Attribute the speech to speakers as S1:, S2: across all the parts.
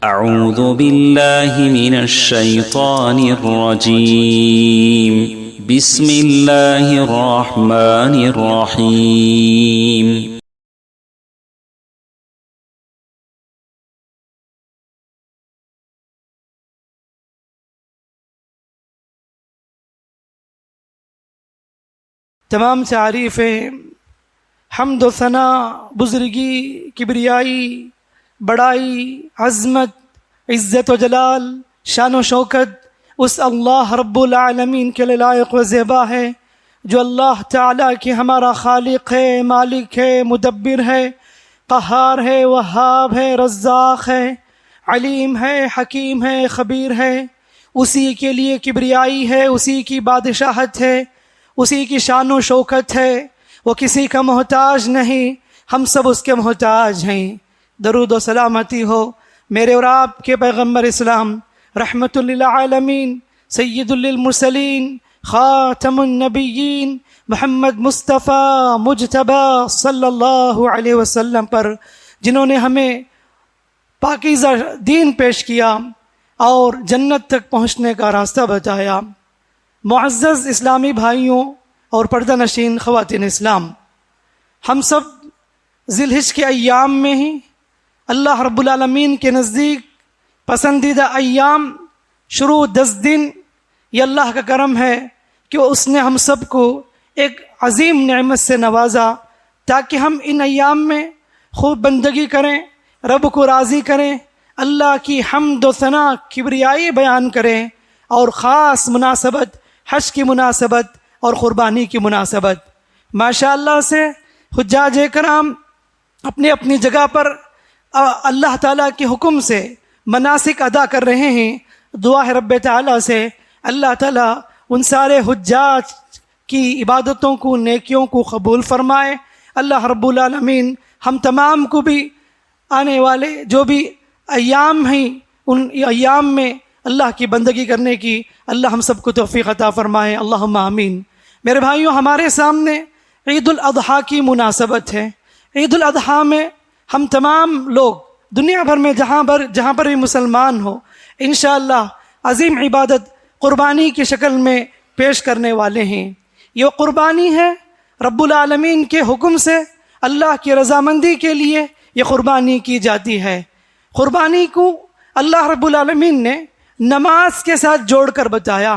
S1: أعوذ بالله من الشيطان الرجيم بسم الله الرحمن الرحيم
S2: تمام تعریفیں، حمد و ثنا، بزرگی، کبریائی، بڑائی، عظمت، عزت و جلال، شان و شوکت اس اللہ رب العالمین کے لیے لائق و زیبا ہے جو اللہ تعالیٰ کی ہمارا خالق ہے، مالک ہے، مدبر ہے، قہار ہے، وہاب ہے، رزاق ہے، علیم ہے، حکیم ہے، خبیر ہے۔ اسی کے لیے کبریائی ہے، اسی کی بادشاہت ہے، اسی کی شان و شوکت ہے، وہ کسی کا محتاج نہیں، ہم سب اس کے محتاج ہیں۔ درود و سلامتی ہو میرے اور آپ کے پیغمبر اسلام رحمت للعالمین سید للمرسلین خاتم النبیین محمد مصطفیٰ مجتبی صلی اللہ علیہ وسلم پر، جنہوں نے ہمیں پاکیزہ دین پیش کیا اور جنت تک پہنچنے کا راستہ بتایا۔ معزز اسلامی بھائیوں اور پردہ نشین خواتین اسلام، ہم سب ذی الحجہ کے ایام میں ہی اللہ رب العالمین کے نزدیک پسندیدہ ایام شروع 10 دن، یہ اللہ کا کرم ہے کہ اس نے ہم سب کو ایک عظیم نعمت سے نوازا تاکہ ہم ان ایام میں خوب بندگی کریں، رب کو راضی کریں، اللہ کی حمد و ثنا، کبریائی بیان کریں، اور خاص مناسبت حج کی مناسبت اور قربانی کی مناسبت۔ ماشاءاللہ سے حجاج کرام اپنی اپنی جگہ پر اللہ تعالیٰ کے حکم سے مناسک ادا کر رہے ہیں۔ دعا ہے رب تعالیٰ سے اللہ تعالیٰ ان سارے حجاج کی عبادتوں کو، نیکیوں کو قبول فرمائے۔ اللہ رب العالمین ہم تمام کو بھی آنے والے جو بھی ایام ہیں ان ایام میں اللہ کی بندگی کرنے کی اللہ ہم سب کو توفیق عطا فرمائے، اللہم آمین۔ میرے بھائیوں، ہمارے سامنے عید الاضحیٰ کی مناسبت ہے۔ عید الاضحیٰ میں ہم تمام لوگ دنیا بھر میں جہاں پر بھی مسلمان ہو، انشاءاللہ عظیم عبادت قربانی کی شکل میں پیش کرنے والے ہیں۔ یہ قربانی ہے رب العالمین کے حکم سے، اللہ کی رضامندی کے لیے یہ قربانی کی جاتی ہے۔ قربانی کو اللہ رب العالمین نے نماز کے ساتھ جوڑ کر بتایا،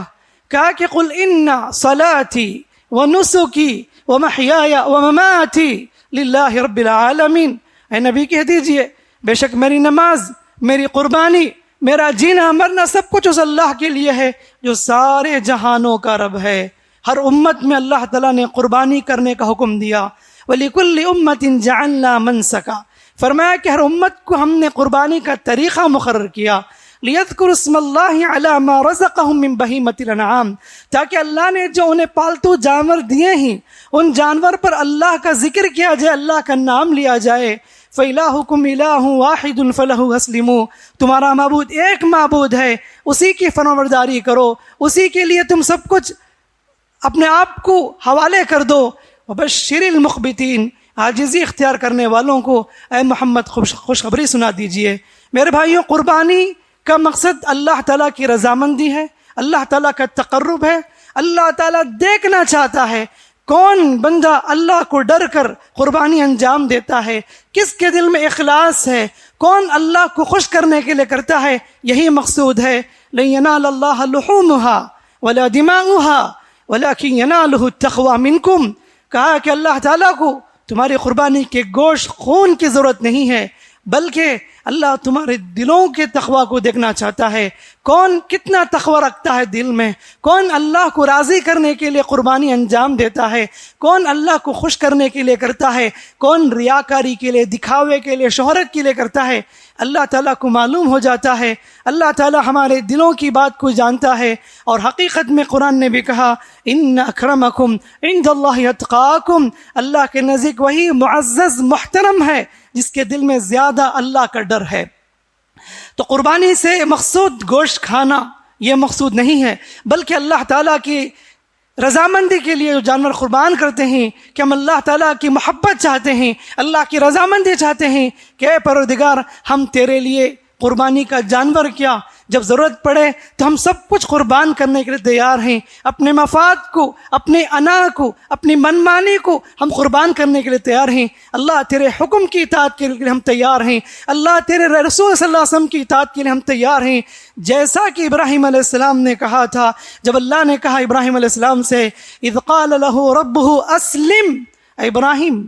S2: کہا کہ قل ان صلاتی ونسکی ومحیای ومماتی للہ رب العالمین، اے نبی کہہ دیجئے بے شک میری نماز، میری قربانی، میرا جینا مرنا سب کچھ اس اللہ کے لیے ہے جو سارے جہانوں کا رب ہے۔ ہر امت میں اللہ تعالیٰ نے قربانی کرنے کا حکم دیا۔ وَلِكُلِّ أُمَّةٍ جَعَلْنَا مَنْسَكًا، فرمایا کہ ہر امت کو ہم نے قربانی کا طریقہ مقرر کیا۔ لِيَذْكُرُوا اسْمَ اللَّهِ عَلَى مَا رَزَقَهُم مِّن بَهِيمَةِ الْأَنْعَامِ، تاکہ اللہ نے جو انہیں پالتو جانور دیے ہیں ان جانور پر اللہ کا ذکر کیا جائے، اللہ کا نام لیا جائے۔ فَإِلَٰهُكُمْ إِلَٰهٌ وَاحِدٌ فَلَهُ أَسْلِمُوا، تمہارا معبود ایک معبود ہے، اسی کی فرمانبرداری کرو، اسی کے لیے تم سب کچھ اپنے آپ کو حوالے کر دو۔ وَبَشِّرِ الْمُخْبِتِينَ، عاجزی اختیار کرنے والوں کو اے محمد خوشخبری سنا دیجئے۔ میرے بھائیوں، قربانی کا مقصد اللہ تعالیٰ کی رضامندی ہے، اللہ تعالیٰ کا تقرب ہے۔ اللہ تعالیٰ دیکھنا چاہتا ہے کون بندہ اللہ کو ڈر کر قربانی انجام دیتا ہے، کس کے دل میں اخلاص ہے، کون اللہ کو خوش کرنے کے لیے کرتا ہے، یہی مقصود ہے۔ لَن يَنَالَ اللَّهَ لُحُومُهَا وَلَا دِمَاؤُهَا وَلَكِن يَنَالُهُ التَّقْوَىٰ مِنكُمْ، کہا کہ اللہ تعالیٰ کو تمہاری قربانی کے گوشت خون کی ضرورت نہیں ہے، بلکہ اللہ تمہارے دلوں کے تقوی کو دیکھنا چاہتا ہے۔ کون کتنا تقوی رکھتا ہے دل میں، کون اللہ کو راضی کرنے کے لیے قربانی انجام دیتا ہے، کون اللہ کو خوش کرنے کے لیے کرتا ہے، کون ریاکاری کے لیے، دکھاوے کے لیے، شہرت کے لیے کرتا ہے، اللہ تعالیٰ کو معلوم ہو جاتا ہے۔ اللہ تعالیٰ ہمارے دلوں کی بات کو جانتا ہے، اور حقیقت میں قرآن نے بھی کہا ان اکرمکم عند اللہ اتقاکم، اللہ کے نزدیک وہی معزز محترم ہے جس کے دل میں زیادہ اللہ کا ڈر ہے۔ تو قربانی سے مقصود گوشت کھانا یہ مقصود نہیں ہے، بلکہ اللہ تعالیٰ کی رضامندی کے لیے جو جانور قربان کرتے ہیں کہ ہم اللہ تعالیٰ کی محبت چاہتے ہیں، اللہ کی رضامندی چاہتے ہیں کہ اے پروردگار ہم تیرے لیے قربانی کا جانور کیا، جب ضرورت پڑے تو ہم سب کچھ قربان کرنے کے لیے تیار ہیں، اپنے مفاد کو، اپنے انا کو، اپنی منمانی کو ہم قربان کرنے کے لیے تیار ہیں۔ اللہ تیرے حکم کی اطاعت کے لیے ہم تیار ہیں، اللہ تیرے رسول صلی اللہ علیہ وسلم کی اطاعت کے لیے ہم تیار ہیں۔ جیسا کہ ابراہیم علیہ السلام نے کہا تھا، جب اللہ نے کہا ابراہیم علیہ السلام سے اذ قال له ربه اسلم، اے ابراہیم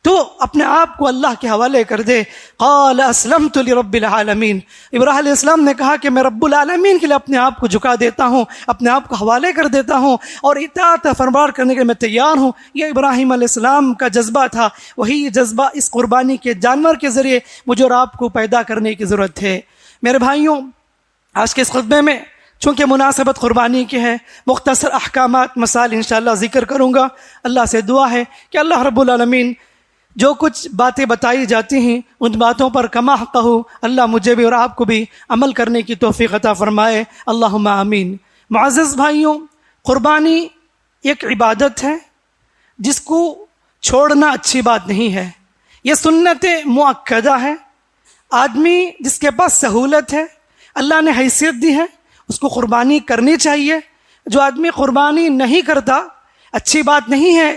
S2: تو اپنے آپ کو اللہ کے حوالے کر دے۔ قال اسلمت لرب العالمین، ابراہیم علیہ السلام نے کہا کہ میں رب العالمین کے لیے اپنے آپ کو جھکا دیتا ہوں، اپنے آپ کو حوالے کر دیتا ہوں اور اطاعت فرمان کرنے کے لیے میں تیار ہوں۔ یہ ابراہیم علیہ السلام کا جذبہ تھا، وہی جذبہ اس قربانی کے جانور کے ذریعے مجھے اور آپ کو پیدا کرنے کی ضرورت ہے۔ میرے بھائیوں، آج کے اس خطبے میں چونکہ مناسبت قربانی کی ہے، مختصر احکامات مسائل انشاءاللہ ذکر کروں گا۔ اللہ سے دعا ہے کہ اللہ رب العالمین جو کچھ باتیں بتائی جاتی ہیں ان باتوں پر کما حقہ اللہ مجھے بھی اور آپ کو بھی عمل کرنے کی توفیق عطا فرمائے، اللہم آمین۔ معزز بھائیوں، قربانی ایک عبادت ہے جس کو چھوڑنا اچھی بات نہیں ہے، یہ سنت مؤکدہ ہے۔ آدمی جس کے پاس سہولت ہے، اللہ نے حیثیت دی ہے، اس کو قربانی کرنی چاہیے۔ جو آدمی قربانی نہیں کرتا، اچھی بات نہیں ہے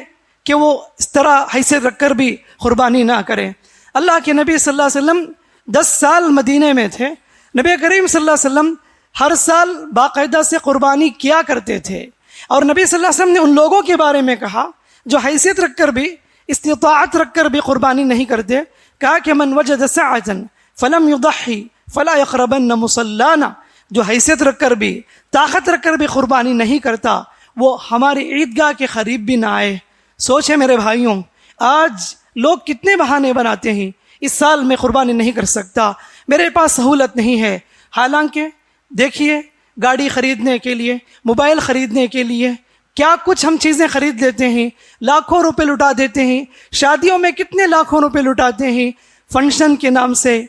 S2: کہ وہ اس طرح حیثیت رکھ کر بھی قربانی نہ کرے۔ اللہ کے نبی صلی اللہ علیہ وسلم 10 سال مدینے میں تھے، نبی کریم صلی اللہ علیہ وسلم ہر سال باقاعدہ سے قربانی کیا کرتے تھے، اور نبی صلی اللہ علیہ وسلم نے ان لوگوں کے بارے میں کہا جو حیثیت رکھ کر بھی، استطاعت رکھ کر بھی قربانی نہیں کرتے، کہا کہ من وجد سعة فلم يضحي فلا يقربن مصلانا، جو حیثیت رکھ کر بھی، طاقت رکھ کر بھی قربانی نہیں کرتا وہ ہماری عیدگاہ کے قریب بھی نہ آئے۔ سوچیں میرے بھائیوں، آج لوگ کتنے بہانے بناتے ہیں، اس سال میں قربانی نہیں کر سکتا، میرے پاس سہولت نہیں ہے۔ حالانکہ دیکھیے، گاڑی خریدنے کے لیے، موبائل خریدنے کے لیے کیا کچھ ہم چیزیں خرید لیتے ہیں، لاکھوں روپے لٹا دیتے ہیں، شادیوں میں کتنے لاکھوں روپے لٹاتے ہیں، فنکشن کے نام سے،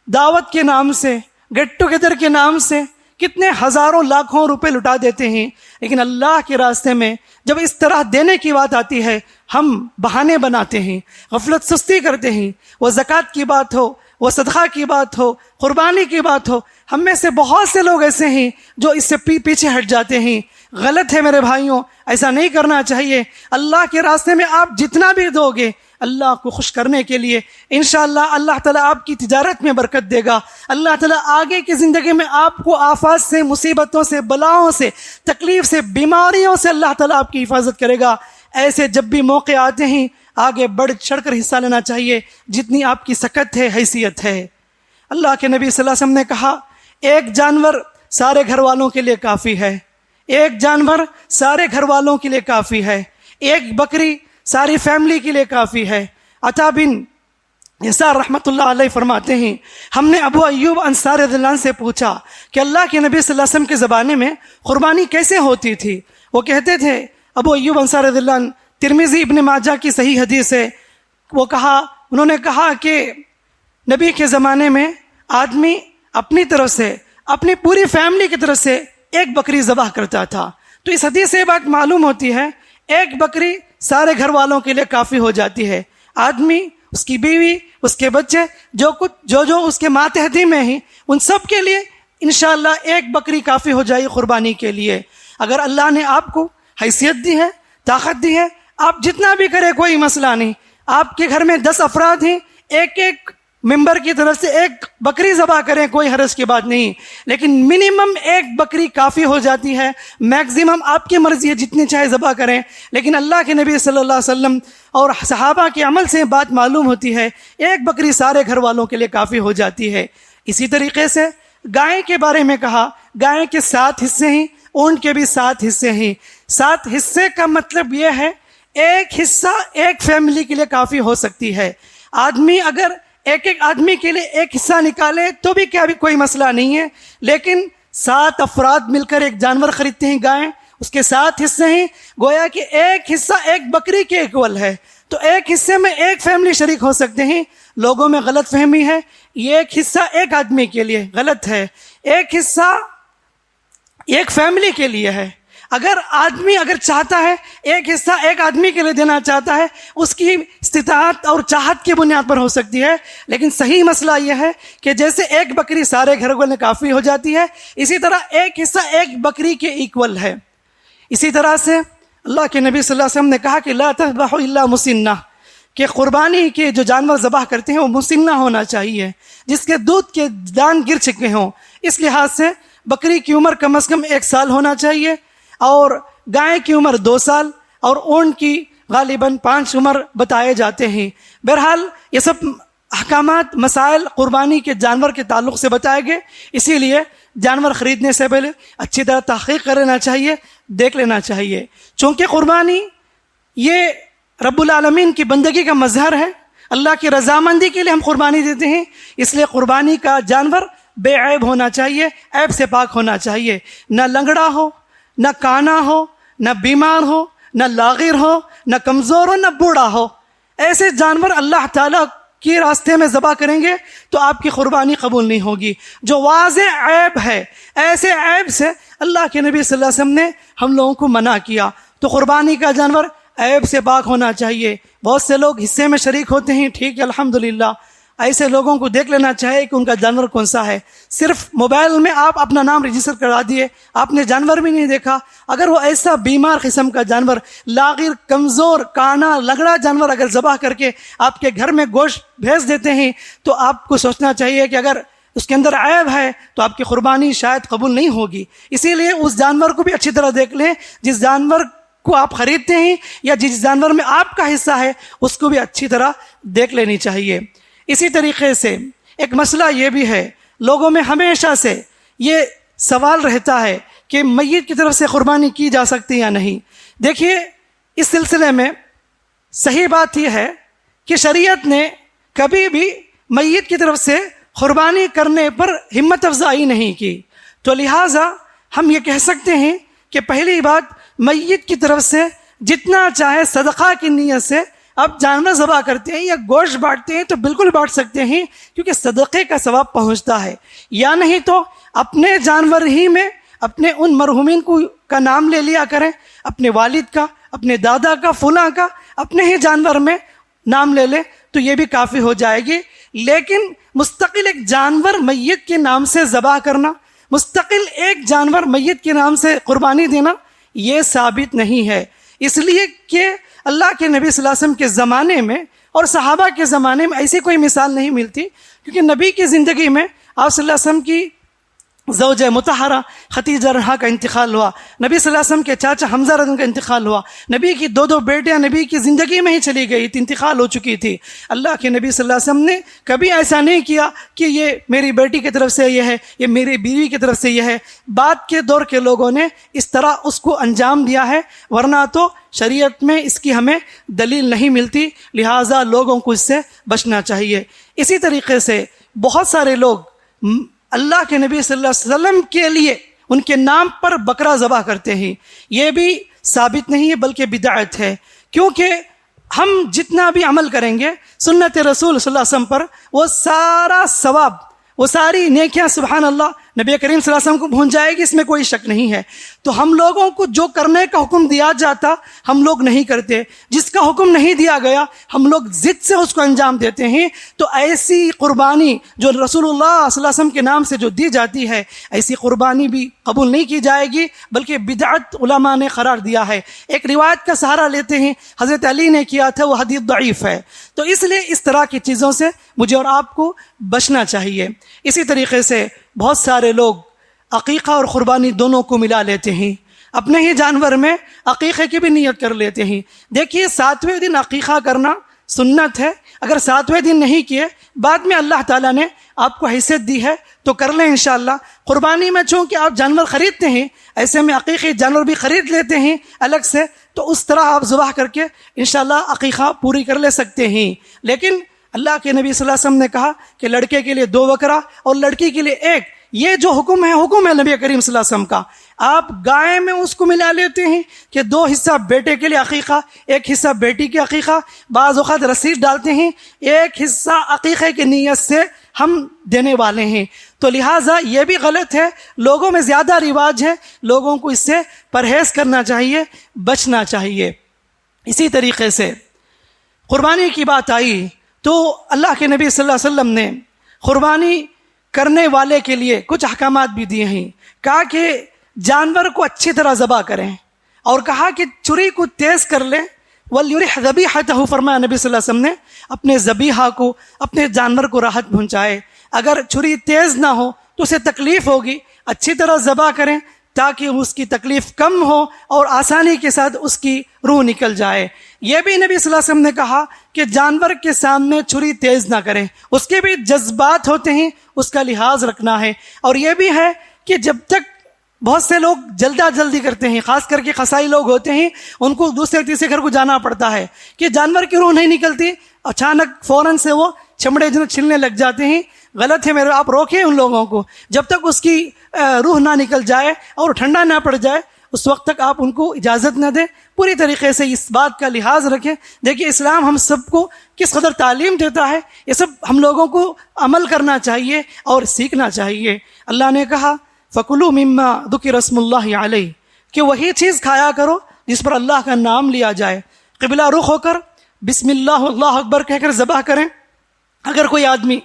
S2: دعوت کے نام سے، گیٹ ٹوگیدر کے نام سے کتنے ہزاروں لاکھوں روپے لٹا دیتے ہیں۔ لیکن اللہ کے راستے میں جب اس طرح دینے کی بات آتی ہے، ہم بہانے بناتے ہیں، غفلت سستی کرتے ہیں۔ وہ زکوٰۃ کی بات ہو، وہ صدقہ کی بات ہو، قربانی کی بات ہو، ہم میں سے بہت سے لوگ ایسے ہیں جو اس سے پیچھے ہٹ جاتے ہیں۔ غلط ہے میرے بھائیوں، ایسا نہیں کرنا چاہیے۔ اللہ کے راستے میں آپ جتنا بھی دو گے، اللہ کو خوش کرنے کے لیے انشاءاللہ اللہ تعالیٰ آپ کی تجارت میں برکت دے گا۔ اللہ تعالیٰ آگے کی زندگی میں آپ کو آفات سے، مصیبتوں سے، بلاؤں سے، تکلیف سے، بیماریوں سے اللہ تعالیٰ آپ کی حفاظت کرے گا۔ ایسے جب بھی موقع آتے ہیں آگے بڑھ چڑھ کر حصہ لینا چاہیے، جتنی آپ کی سکت ہے، حیثیت ہے۔ اللہ کے نبی صلی اللہ علیہ وسلم نے کہا، ایک جانور سارے گھر والوں کے لیے کافی ہے، ایک جانور سارے گھر والوں کے لیے کافی ہے، ایک بکری ساری فیملی کے لیے کافی ہے۔ عطا بن یسار رحمۃ اللہ علیہ فرماتے ہیں، ہم نے ابو ایوب انصاری رضی اللہ عنہ سے پوچھا کہ اللہ کے نبی صلی اللہ علیہ وسلم کے زمانے میں قربانی کیسے ہوتی تھی؟ وہ کہتے تھے، ابو ایوب انصاری رضی اللہ عنہ، ترمذی ابن ماجہ کی صحیح حدیث ہے، انہوں نے کہا کہ نبی کے زمانے میں آدمی اپنی طرف سے، اپنی پوری فیملی کی طرف سے ایک بکری ذبح کرتا تھا۔ تو اس حدیث سے یہ بات معلوم ہوتی ہے، ایک بکری سارے گھر والوں کے لیے کافی ہو جاتی ہے۔ آدمی، اس کی بیوی، اس کے بچے، جو اس کے ماتحتی میں ہیں، ان سب کے لیے انشاءاللہ ایک بکری کافی ہو جائے قربانی کے لیے۔ اگر اللہ نے آپ کو حیثیت دی ہے، طاقت دی ہے، آپ جتنا بھی کرے کوئی مسئلہ نہیں۔ آپ کے گھر میں 10 افراد ہیں، ایک ایک ممبر کی طرف سے ایک بکری ذبح کریں، کوئی حرج کی بات نہیں، لیکن منیمم ایک بکری کافی ہو جاتی ہے۔ میکزیمم آپ کی مرضی ہے، جتنی چاہے ذبح کریں، لیکن اللہ کے نبی صلی اللہ علیہ وسلم اور صحابہ کے عمل سے بات معلوم ہوتی ہے، ایک بکری سارے گھر والوں کے لیے کافی ہو جاتی ہے۔ اسی طریقے سے گائے کے بارے میں کہا، گائے کے 7 حصے ہیں، اونٹ کے بھی 7 حصے ہیں۔ 7 حصے کا مطلب یہ ہے ایک حصہ ایک فیملی کے لیے کافی ہو سکتی ہے۔ آدمی اگر ایک آدمی کے لیے ایک حصہ نکالے تو بھی کیا بھی کوئی مسئلہ نہیں ہے، لیکن 7 افراد مل کر ایک جانور خریدتے ہیں گائے، اس کے 7 حصے ہیں، گویا کہ ایک حصہ ایک بکری کے ایکول ہے، تو ایک حصے میں ایک فیملی شریک ہو سکتے ہیں۔ لوگوں میں غلط فہمی ہے، یہ ایک حصہ ایک آدمی کے لیے غلط ہے، ایک حصہ ایک فیملی کے لیے ہے۔ اگر آدمی چاہتا ہے ایک حصہ ایک آدمی کے لیے دینا چاہتا ہے، اس کی استطاعت اور چاہت کی بنیاد پر ہو سکتی ہے، لیکن صحیح مسئلہ یہ ہے کہ جیسے ایک بکری سارے گھر والے کافی ہو جاتی ہے، اسی طرح ایک حصہ ایک بکری کے ایکول ہے۔ اسی طرح سے اللہ کے نبی صلی اللہ علیہ وسلم نے کہا کہ لا تذبحوا الا مسنہ، کہ قربانی کے جو جانور ذبح کرتے ہیں وہ مسنہ ہونا چاہیے، جس کے دودھ کے دان گر چکے ہوں۔ اس لحاظ سے بکری کی عمر کم از کم 1 سال ہونا چاہیے، اور گائے کی عمر 2 سال، اور اونٹ کی غالباً 5 عمر بتائے جاتے ہیں۔ بہرحال یہ سب احکامات مسائل قربانی کے جانور کے تعلق سے بتائے گئے، اسی لیے جانور خریدنے سے پہلے اچھی طرح تحقیق کر لینا چاہیے، دیکھ لینا چاہیے، چونکہ قربانی یہ رب العالمین کی بندگی کا مظہر ہے، اللہ کی رضامندی کے لیے ہم قربانی دیتے ہیں، اس لیے قربانی کا جانور بے عیب ہونا چاہیے، عیب سے پاک ہونا چاہیے، نہ لنگڑا ہو، نہ کانا ہو، نہ بیمار ہو، نہ لاغر ہو، نہ کمزور ہو، نہ بوڑھا ہو۔ ایسے جانور اللہ تعالیٰ کے راستے میں ذبح کریں گے تو آپ کی قربانی قبول نہیں ہوگی۔ جو واضح عیب ہے، ایسے عیب سے اللہ کے نبی صلی اللہ علیہ وسلم نے ہم لوگوں کو منع کیا، تو قربانی کا جانور عیب سے پاک ہونا چاہیے۔ بہت سے لوگ حصے میں شریک ہوتے ہیں، ٹھیک ہے الحمدللہ، ایسے لوگوں کو دیکھ لینا چاہیے کہ ان کا جانور کون سا ہے۔ صرف موبائل میں آپ اپنا نام رجسٹر کرا دیے، آپ نے جانور بھی نہیں دیکھا، اگر وہ ایسا بیمار قسم کا جانور، لاغر، کمزور، کانا، لنگڑا جانور اگر ذبح کر کے آپ کے گھر میں گوشت بھیج دیتے ہیں تو آپ کو سوچنا چاہیے کہ اگر اس کے اندر عیب ہے تو آپ کی قربانی شاید قبول نہیں ہوگی۔ اسی لیے اس جانور کو بھی اچھی طرح دیکھ لیں، جس جانور کو آپ خریدتے ہیں یا جس جانور میں آپ کا حصہ ہے اس کو بھی اچھی طرح دیکھ لینی چاہیے۔ اسی طریقے سے ایک مسئلہ یہ بھی ہے، لوگوں میں ہمیشہ سے یہ سوال رہتا ہے کہ میت کی طرف سے قربانی کی جا سکتی یا نہیں۔ دیکھیے اس سلسلے میں صحیح بات یہ ہے کہ شریعت نے کبھی بھی میت کی طرف سے قربانی کرنے پر ہمت افزائی نہیں کی، تو لہٰذا ہم یہ کہہ سکتے ہیں کہ پہلی بات، میت کی طرف سے جتنا چاہے صدقہ کی نیت سے آپ جانور ذبح کرتے ہیں یا گوشت بانٹتے ہیں تو بالکل بانٹ سکتے ہیں، کیونکہ صدقے کا ثواب پہنچتا ہے۔ یا نہیں تو اپنے جانور ہی میں اپنے ان مرحومین کا نام لے لیا کریں، اپنے والد کا، اپنے دادا کا، فلاں کا، اپنے ہی جانور میں نام لے لیں تو یہ بھی کافی ہو جائے گی۔ لیکن مستقل ایک جانور میت کے نام سے ذبح کرنا، مستقل ایک جانور میت کے نام سے قربانی دینا، یہ ثابت نہیں ہے، اس لیے کہ اللہ کے نبی صلی اللہ علیہ وسلم کے زمانے میں اور صحابہ کے زمانے میں ایسی کوئی مثال نہیں ملتی، کیونکہ نبی کی زندگی میں آپ صلی اللہ علیہ وسلم کی زوجہ مطہرہ خدیجہ رضی کا انتقال ہوا، نبی صلی اللہ علیہ وسلم کے چاچا حمزہ رضی کا انتقال ہوا، نبی کی 2 بیٹیاں نبی کی زندگی میں ہی چلی گئی تھی، انتقال ہو چکی تھی۔ اللہ کے نبی صلی اللہ علیہ وسلم نے کبھی ایسا نہیں کیا کہ یہ میری بیٹی کی طرف سے یہ ہے، یہ میری بیوی کی طرف سے یہ ہے۔ بعد کے دور کے لوگوں نے اس طرح اس کو انجام دیا ہے، ورنہ تو شریعت میں اس کی ہمیں دلیل نہیں ملتی، لہٰذا لوگوں کو اس سے بچنا چاہیے۔ اسی طریقے سے بہت سارے لوگ اللہ کے نبی صلی اللہ علیہ وسلم کے لیے ان کے نام پر بکرا ذبح کرتے ہیں، یہ بھی ثابت نہیں ہے بلکہ بدعت ہے، کیونکہ ہم جتنا بھی عمل کریں گے سنت رسول صلی اللہ علیہ وسلم پر، وہ سارا ثواب، وہ ساری نیکیاں سبحان اللہ نبی کریم صلی اللہ علیہ وسلم کو پہنچ جائے گی، اس میں کوئی شک نہیں ہے۔ تو ہم لوگوں کو جو کرنے کا حکم دیا جاتا ہم لوگ نہیں کرتے، جس کا حکم نہیں دیا گیا ہم لوگ ضد سے اس کو انجام دیتے ہیں، تو ایسی قربانی جو رسول اللہ صلی اللہ علیہ وسلم کے نام سے جو دی جاتی ہے، ایسی قربانی بھی قبول نہیں کی جائے گی بلکہ بدعت علماء نے قرار دیا ہے۔ ایک روایت کا سہارا لیتے ہیں، حضرت علی نے کیا تھا، وہ حدیث ضعیف ہے، تو اس لیے اس طرح کی چیزوں سے مجھے اور آپ کو بچنا چاہیے۔ اسی طریقے سے بہت سارے لوگ عقیقہ اور قربانی دونوں کو ملا لیتے ہیں، اپنے ہی جانور میں عقیقے کی بھی نیت کر لیتے ہیں۔ دیکھیے 7ویں دن عقیقہ کرنا سنت ہے، اگر 7ویں دن نہیں کیے، بعد میں اللہ تعالیٰ نے آپ کو حیثیت دی ہے تو کر لیں انشاءاللہ۔ قربانی میں چونکہ آپ جانور خریدتے ہیں، ایسے میں عقیقی جانور بھی خرید لیتے ہیں الگ سے، تو اس طرح آپ ذبح کر کے انشاءاللہ عقیقہ پوری کر لے سکتے ہیں۔ لیکن اللہ کے نبی صلی اللہ علیہ وسلم نے کہا کہ لڑکے کے لیے 2 بکرا اور لڑکی کے لیے 1، یہ جو حکم ہے نبی کریم صلی اللہ علیہ وسلم کا۔ آپ گائے میں اس کو ملا لیتے ہیں کہ 2 حصہ بیٹے کے لیے عقیقہ، 1 حصہ بیٹی کے عقیقہ، بعض اوقات رسید ڈالتے ہیں 1 حصہ عقیقے کی نیت سے ہم دینے والے ہیں۔ تو لہٰذا یہ بھی غلط ہے، لوگوں میں زیادہ رواج ہے، لوگوں کو اس سے پرہیز کرنا چاہیے، بچنا چاہیے۔ اسی طریقے سے قربانی کی بات آئی تو اللہ کے نبی صلی اللہ علیہ وسلم نے قربانی کرنے والے کے لیے کچھ احکامات بھی دیے ہیں۔ کہا کہ جانور کو اچھی طرح ذبح کریں، اور کہا کہ چھری کو تیز کر لیں، وَلْيُرِحْ ذَبِيحَتَهُ، فرمایا نبی صلی اللہ علیہ وسلم نے اپنے ذبیحہ کو، اپنے جانور کو راحت پہنچائے۔ اگر چھری تیز نہ ہو تو اسے تکلیف ہوگی، اچھی طرح ذبح کریں تاکہ اس کی تکلیف کم ہو اور آسانی کے ساتھ اس کی روح نکل جائے۔ یہ بھی نبی صلی اللہ علیہ وسلم نے کہا کہ جانور کے سامنے چھری تیز نہ کریں، اس کے بھی جذبات ہوتے ہیں، اس کا لحاظ رکھنا ہے۔ اور یہ بھی ہے کہ جب تک بہت سے لوگ جلدی کرتے ہیں، خاص کر کے قصائی لوگ ہوتے ہیں، ان کو دوسرے تیسرے گھر کو جانا پڑتا ہے کہ جانور کی روح نہیں نکلتی، اچانک فوراً سے وہ چمڑے چھلنے لگ جاتے ہیں۔ غلط ہے، آپ روکیں ان لوگوں کو، جب تک اس کی روح نہ نکل جائے اور ٹھنڈا نہ پڑ جائے اس وقت تک آپ ان کو اجازت نہ دیں۔ پوری طریقے سے اس بات کا لحاظ رکھیں۔ دیکھیے اسلام ہم سب کو کس قدر تعلیم دیتا ہے، یہ سب ہم لوگوں کو عمل کرنا چاہیے اور سیکھنا چاہیے۔ اللہ نے کہا فَكُلُوا مِمَّا ذُكِرَ اسْمُ اللَّهِ عَلَيْهِ، کہ وہی چیز کھایا کرو جس پر اللہ کا نام لیا جائے، قبلہ رخ ہو کر بسم اللہ اللہ اکبر کہہ کر ذبح کریں۔ اگر کوئی آدمی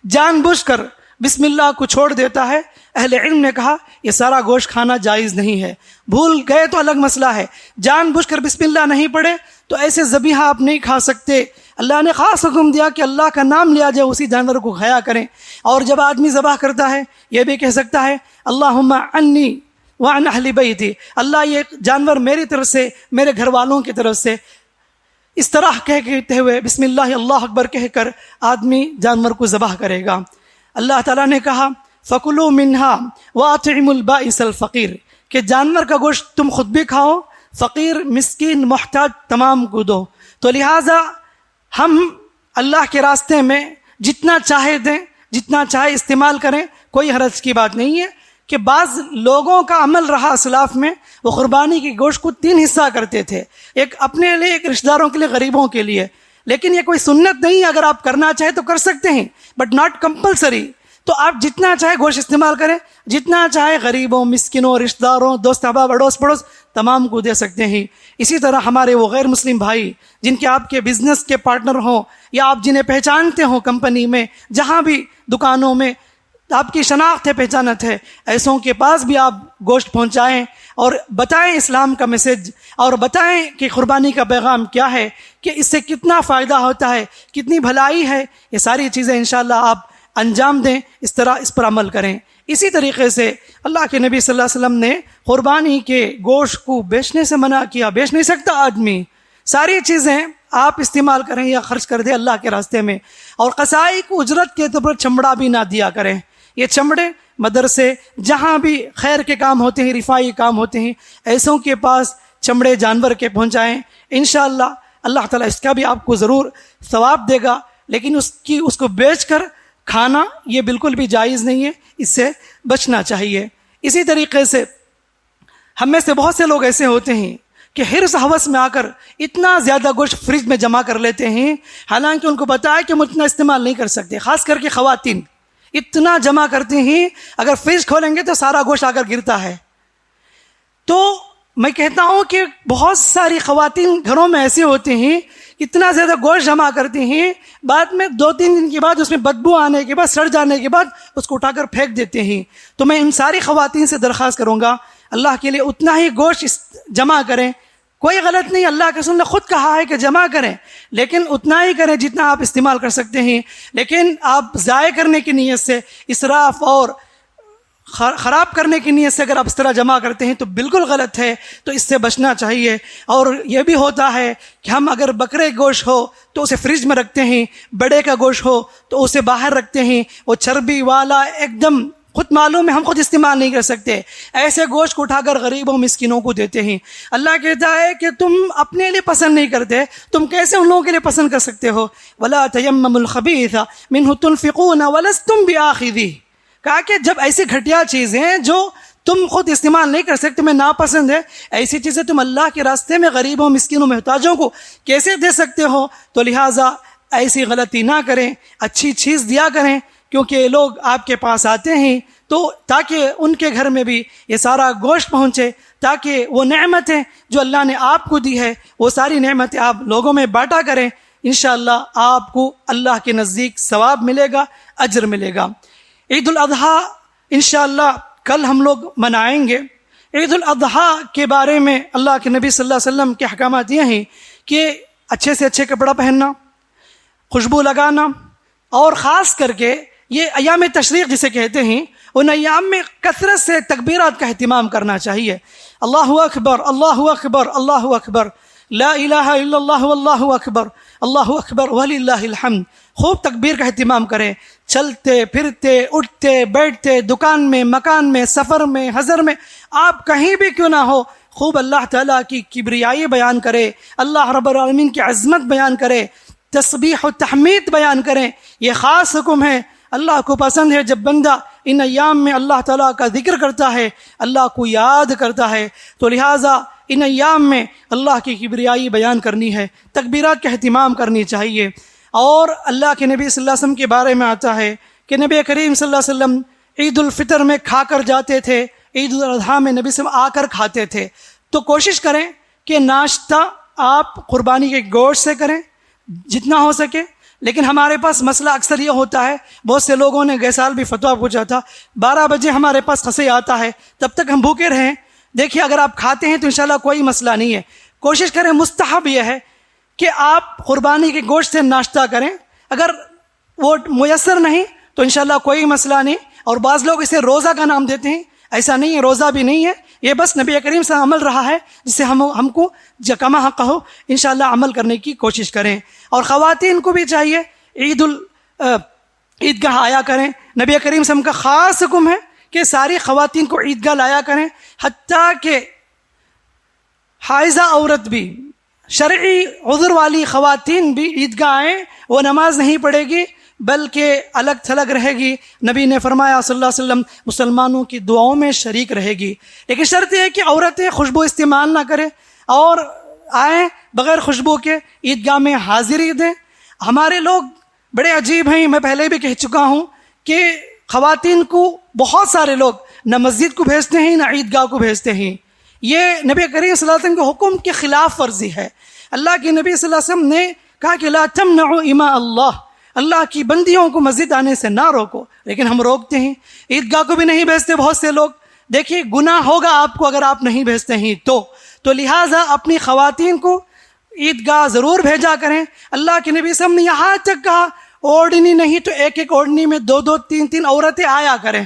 S2: جان بوجھ کر بسم اللہ کو چھوڑ دیتا ہے، اہل علم نے کہا یہ سارا گوشت کھانا جائز نہیں ہے۔ بھول گئے تو الگ مسئلہ ہے، جان بوجھ کر بسم اللہ نہیں پڑھے تو ایسے ذبیحہ آپ نہیں کھا سکتے۔ اللہ نے خاص حکم دیا کہ اللہ کا نام لیا جائے، اسی جانور کو کھایا کریں۔ اور جب آدمی ذبح کرتا ہے یہ بھی کہہ سکتا ہے اللہم عنی وعن اہل بیتی، اللہ یہ جانور میری طرف سے، میرے گھر والوں کی طرف سے، اس طرح کہتے ہوئے بسم اللہ اللہ اکبر کہہ کر آدمی جانور کو ذبح کرے گا۔ اللہ تعالیٰ نے کہا فَكُلُوا مِنْهَا وَأَطْعِمُوا الْبَائِسَ الْفَقِيرَ، کہ جانور کا گوشت تم خود بھی کھاؤ، فقیر مسکین محتاج تمام کو دو۔ تو لہٰذا ہم اللہ کے راستے میں جتنا چاہے دیں، جتنا چاہے استعمال کریں، کوئی حرج کی بات نہیں ہے۔ کہ بعض لوگوں کا عمل رہا اسلاف میں، وہ قربانی کے گوشت کو 3 حصہ کرتے تھے، ایک اپنے لیے، ایک رشتہ داروں کے لیے، غریبوں کے لیے۔ لیکن یہ کوئی سنت نہیں ہے، اگر آپ کرنا چاہیں تو کر سکتے ہیں، بٹ ناٹ کمپلسری۔ تو آپ جتنا چاہے گوشت استعمال کریں، جتنا چاہے غریبوں، مسکینوں، رشتہ داروں، دوست احباب، اڑوس پڑوس تمام کو دے سکتے ہیں۔ اسی طرح ہمارے وہ غیر مسلم بھائی جن کے آپ کے بزنس کے پارٹنر ہوں یا آپ جنہیں پہچانتے ہوں کمپنی میں، جہاں بھی دکانوں میں آپ کی شناخت ہے، پہچانت ہے، ایسوں کے پاس بھی آپ گوشت پہنچائیں اور بتائیں اسلام کا میسج، اور بتائیں کہ قربانی کا پیغام کیا ہے، کہ اس سے کتنا فائدہ ہوتا ہے، کتنی بھلائی ہے۔ یہ ساری چیزیں انشاءاللہ آپ انجام دیں، اس طرح اس پر عمل کریں۔ اسی طریقے سے اللہ کے نبی صلی اللہ علیہ وسلم نے قربانی کے گوشت کو بیچنے سے منع کیا۔ بیچ نہیں سکتا آدمی، ساری چیزیں آپ استعمال کریں یا خرچ کر دیں اللہ کے راستے میں۔ اور قصائی کو اجرت کے طور پر چمڑا بھی نہ دیا کریں۔ یہ چمڑے مدرسے، جہاں بھی خیر کے کام ہوتے ہیں، رفائی کام ہوتے ہیں، ایسوں کے پاس چمڑے جانور کے پہنچائیں۔ انشاءاللہ اللہ تعالیٰ اس کا بھی آپ کو ضرور ثواب دے گا، لیکن اس کو بیچ کر کھانا یہ بالکل بھی جائز نہیں ہے، اس سے بچنا چاہیے۔ اسی طریقے سے ہم میں سے بہت سے لوگ ایسے ہوتے ہیں کہ حرص ہوس میں آ کر اتنا زیادہ گوشت فریج میں جمع کر لیتے ہیں، حالانکہ ان کو پتہ ہے کہ ہم اتنا استعمال نہیں کر سکتے۔ خاص کر کے خواتین اتنا جمع کرتے ہیں، اگر فریج کھولیں گے تو سارا گوشت آ کر گرتا ہے۔ تو میں کہتا ہوں کہ بہت ساری خواتین گھروں میں ایسے ہوتے ہیں، اتنا زیادہ گوشت جمع کرتے ہیں، بعد میں 2-3 دن کے بعد اس میں بدبو آنے کے بعد، سڑ جانے کے بعد اس کو اٹھا کر پھینک دیتے ہیں۔ تو میں ان ساری خواتین سے درخواست کروں گا اللہ کے لیے اتنا ہی گوشت جمع کریں، کوئی غلط نہیں، اللہ کے رسول نے خود کہا ہے کہ جمع کریں، لیکن اتنا ہی کریں جتنا آپ استعمال کر سکتے ہیں۔ لیکن آپ ضائع کرنے کی نیت سے، اسراف اور خراب کرنے کی نیت سے اگر آپ اس طرح جمع کرتے ہیں تو بالکل غلط ہے، تو اس سے بچنا چاہیے۔ اور یہ بھی ہوتا ہے کہ ہم اگر بکرے گوشت ہو تو اسے فریج میں رکھتے ہیں، بڑے کا گوشت ہو تو اسے باہر رکھتے ہیں، وہ چربی والا ایک دم خود معلوم ہے ہم خود استعمال نہیں کر سکتے، ایسے گوشت کو اٹھا کر غریبوں مسکینوں کو دیتے ہیں۔ اللہ کہتا ہے کہ تم اپنے لیے پسند نہیں کرتے، تم کیسے ان لوگوں کے لیے پسند کر سکتے ہو؟ وَلَا تَيَمَّمُوا الْخَبِيثَ مِنْهُ تُنْفِقُونَ وَلَسْتُمْ بِآخِذِيهِ، کہا کہ جب ایسی گھٹیا چیزیں جو تم خود استعمال نہیں کر سکتے، تمہیں ناپسند ہے، ایسی چیزیں تم اللہ کے راستے میں غریبوں مسکینوں محتاجوں کو کیسے دے سکتے ہو؟ تو لہٰذا ایسی غلطی نہ کریں، اچھی چیز دیا کریں، کیونکہ یہ لوگ آپ کے پاس آتے ہیں تو تاکہ ان کے گھر میں بھی یہ سارا گوشت پہنچے، تاکہ وہ نعمتیں جو اللہ نے آپ کو دی ہے وہ ساری نعمتیں آپ لوگوں میں بانٹا کریں۔ انشاءاللہ آپ کو اللہ کے نزدیک ثواب ملے گا، اجر ملے گا۔ عید الاضحیٰ انشاءاللہ کل ہم لوگ منائیں گے۔ عید الاضحیٰ کے بارے میں اللہ کے نبی صلی اللہ علیہ وسلم کے احکامات یہ ہیں کہ اچھے سے اچھے کپڑا پہننا، خوشبو لگانا، اور خاص کر کے یہ ایام تشریق جسے کہتے ہیں ان ایام میں کثرت سے تکبیرات کا اہتمام کرنا چاہیے۔ اللہ اکبر، اللہ اکبر، اللہ اکبر، لا الہ الا اللہ واللہ اکبر، اللہ اکبر وللہ الحمد۔ خوب تکبیر کا اہتمام کریں، چلتے پھرتے اٹھتے بیٹھتے، دکان میں، مکان میں، سفر میں، حضر میں، آپ کہیں بھی کیوں نہ ہو، خوب اللہ تعالیٰ کی کبریائی بیان کرے، اللہ رب العالمین کی عظمت بیان کرے، تسبیح و تحمید بیان کریں۔ یہ خاص حکم ہے، اللہ کو پسند ہے جب بندہ ان ایام میں اللہ تعالیٰ کا ذکر کرتا ہے، اللہ کو یاد کرتا ہے، تو لہٰذا ان ایام میں اللہ کی کبریائی بیان کرنی ہے، تکبیرات کا اہتمام کرنی چاہیے۔ اور اللہ کے نبی صلی اللہ علیہ وسلم کے بارے میں آتا ہے کہ نبی کریم صلی اللہ علیہ وسلم عید الفطر میں کھا کر جاتے تھے، عید الاضحیٰ میں نبی صلی اللہ علیہ وسلم آ کر کھاتے تھے۔ تو کوشش کریں کہ ناشتہ آپ قربانی کے گوشت سے کریں جتنا ہو سکے، لیکن ہمارے پاس مسئلہ اکثر یہ ہوتا ہے، بہت سے لوگوں نے گئے سال بھی فتویٰ پوچھا تھا، 12 بجے ہمارے پاس خسے آتا ہے، تب تک ہم بھوکے رہیں۔ دیکھیے اگر آپ کھاتے ہیں تو انشاءاللہ کوئی مسئلہ نہیں ہے، کوشش کریں، مستحب یہ ہے کہ آپ قربانی کے گوشت سے ناشتہ کریں، اگر وہ میسر نہیں تو انشاءاللہ کوئی مسئلہ نہیں۔ اور بعض لوگ اسے روزہ کا نام دیتے ہیں، ایسا نہیں ہے، روزہ بھی نہیں ہے، یہ بس نبی کریم سے عمل رہا ہے جس سے ہم کو کما حق ہو انشاءاللہ عمل کرنے کی کوشش کریں۔ اور خواتین کو بھی چاہیے عیدگاہ آیا کریں، نبی کریم سے ہم کا خاص حکم ہے کہ ساری خواتین کو عیدگاہ لایا کریں، حتیٰ کہ حائضہ عورت بھی، شرعی عذر والی خواتین بھی عیدگاہ آئیں، وہ نماز نہیں پڑھے گی بلکہ الگ تھلگ رہے گی۔ نبی نے فرمایا صلی اللہ علیہ وسلم مسلمانوں کی دعاؤں میں شریک رہے گی، لیکن شرط یہ ہے کہ عورتیں خوشبو استعمال نہ کریں اور آئیں بغیر خوشبو کے عیدگاہ میں حاضری دیں۔ ہمارے لوگ بڑے عجیب ہیں، میں پہلے بھی کہہ چکا ہوں کہ خواتین کو بہت سارے لوگ نہ مسجد کو بھیجتے ہیں نہ عیدگاہ کو بھیجتے ہیں، یہ نبی کریم صلی اللہ علیہ وسلم کے حکم کے خلاف ورزی ہے۔ اللہ کے نبی صلی اللہ علیہ وسلم نے کہا کہ لا تمنعوا اماء اللہ، اللہ کی بندیوں کو مسجد آنے سے نہ روکو، لیکن ہم روکتے ہیں، عیدگاہ کو بھی نہیں بھیجتے بہت سے لوگ۔ دیکھیے گناہ ہوگا آپ کو اگر آپ نہیں بھیجتے ہیں تو لہٰذا اپنی خواتین کو عیدگاہ ضرور بھیجا کریں۔ اللہ کے نبی صلی اللہ علیہ وسلم نے یہاں تک کہا اوڑھنی نہیں تو ایک ایک اوڑھنی میں 2 3 عورتیں آیا کریں،